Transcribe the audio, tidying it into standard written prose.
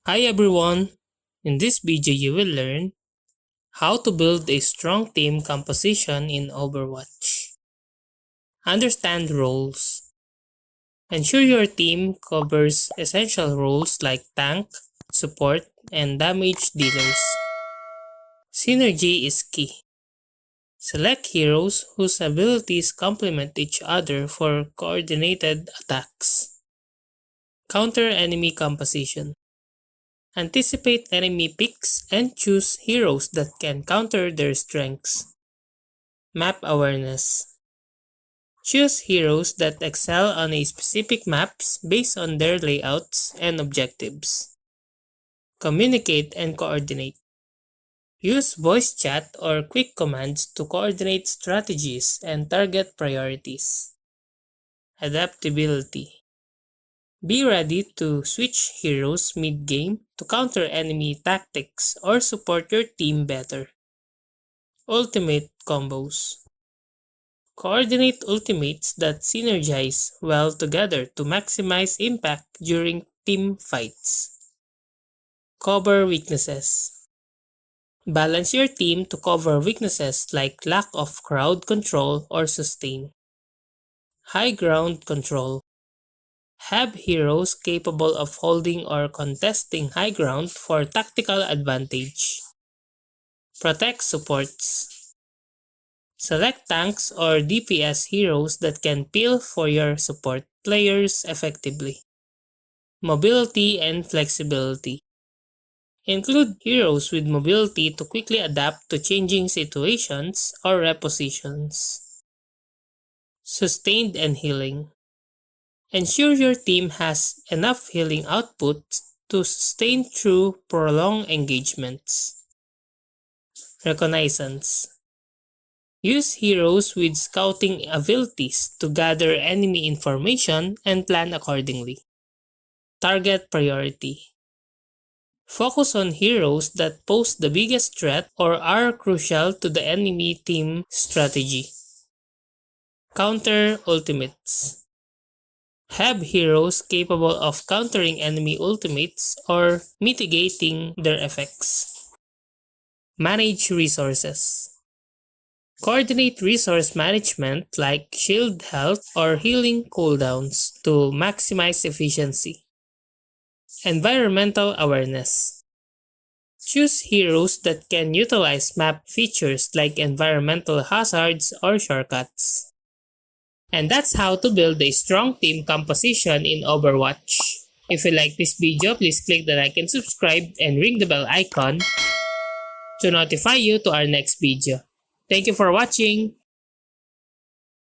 Hi everyone! In this video you will learn how to build a strong team composition in Overwatch. Understand roles. Ensure your team covers essential roles like tank, support, and damage dealers. Synergy is key. Select heroes whose abilities complement each other for coordinated attacks. Counter enemy composition. Anticipate enemy picks and choose heroes that can counter their strengths. Map awareness. Choose heroes that excel on a specific maps based on their layouts and objectives. Communicate and coordinate. Use voice chat or quick commands to coordinate strategies and target priorities. Adaptability. Be ready to switch heroes mid-game to counter enemy tactics or support your team better. Ultimate combos. Coordinate ultimates that synergize well together to maximize impact during team fights. Cover weaknesses. Balance your team to cover weaknesses like lack of crowd control or sustain. High ground control. Have heroes capable of holding or contesting high ground for tactical advantage. Protect supports. Select tanks or DPS heroes that can peel for your support players effectively. Mobility and flexibility. Include heroes with mobility to quickly adapt to changing situations or repositions. Sustained and healing. Ensure your team has enough healing output to sustain through prolonged engagements. Reconnaissance. Use heroes with scouting abilities to gather enemy information and plan accordingly. Target priority. Focus on heroes that pose the biggest threat or are crucial to the enemy team strategy. Counter ultimates. Have heroes capable of countering enemy ultimates or mitigating their effects. Manage resources. Coordinate resource management like shield health or healing cooldowns to maximize efficiency. Environmental awareness. Choose heroes that can utilize map features like environmental hazards or shortcuts. And that's how to build a strong team composition in Overwatch. If you like this video, please click the like and subscribe and ring the bell icon to notify you to our next video. Thank you for watching!